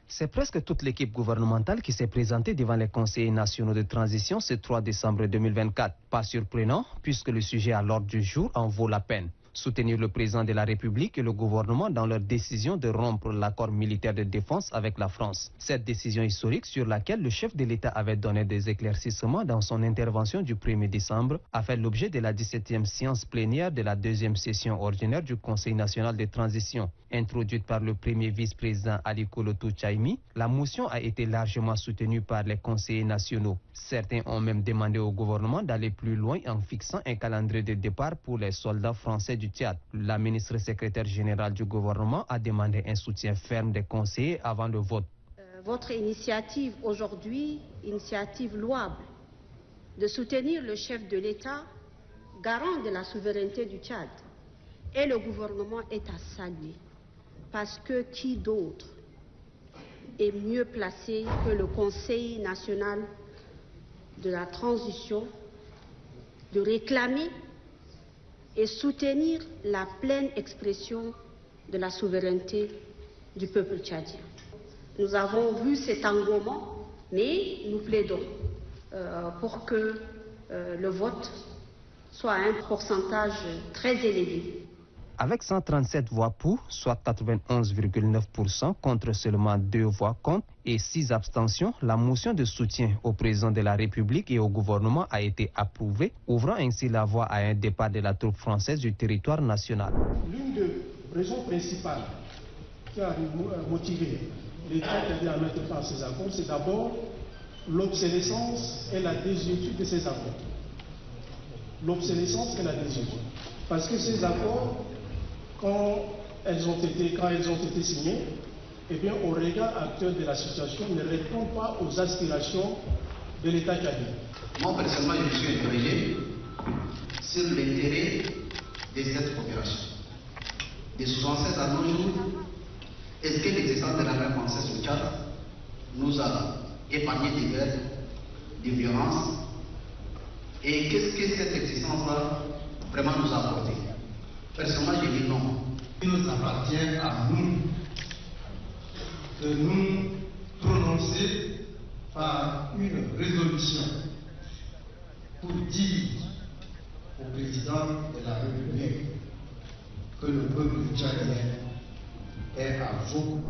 C'est presque toute l'équipe gouvernementale qui s'est présentée devant les conseillers nationaux de transition ce 3 décembre 2024. Pas surprenant, puisque le sujet à l'ordre du jour en vaut la peine. Soutenir le président de la République et le gouvernement dans leur décision de rompre l'accord militaire de défense avec la France. Cette décision historique sur laquelle le chef de l'État avait donné des éclaircissements dans son intervention du 1er décembre a fait l'objet de la 17e séance plénière de la deuxième session ordinaire du Conseil national de transition. Introduite par le premier vice-président Aliko Tchaimi, la motion a été largement soutenue par les conseillers nationaux. Certains ont même demandé au gouvernement d'aller plus loin en fixant un calendrier de départ pour les soldats français du Tchad. La ministre secrétaire générale du gouvernement a demandé un soutien ferme des conseillers avant le vote. Votre initiative aujourd'hui, initiative louable, de soutenir le chef de l'État, garant de la souveraineté du Tchad, et le gouvernement est à saluer. Parce que qui d'autre est mieux placé que le Conseil national de la transition de réclamer et soutenir la pleine expression de la souveraineté du peuple tchadien. Nous avons vu cet engouement, mais nous plaidons pour que le vote soit à un pourcentage très élevé. Avec 137 voix pour, soit 91,9% contre seulement 2 voix contre et 6 abstentions, la motion de soutien au président de la République et au gouvernement a été approuvée, ouvrant ainsi la voie à un départ de la troupe française du territoire national. L'une des raisons principales qui a motivé l'État à mettre fin à ces accords, c'est d'abord l'obsolescence et la désuétude de ces accords. L'obsolescence et la désuétude. Parce que ces accords, quand elles ont été signées, eh bien, au regard actuel de la situation, ne répondent pas aux aspirations de l'État tchadien. Moi, personnellement, je me suis interrogé sur l'intérêt de cette coopération. De 76 à nos jours, est-ce que l'existence de l'armée française au Tchad nous a épargné des guerres, des violences? Et qu'est-ce que cette existence-là vraiment nous a apporté? Personnellement, je dis non. Il nous appartient à nous de nous prononcer par une résolution pour dire au président de la République que le peuple tchadien est à vous.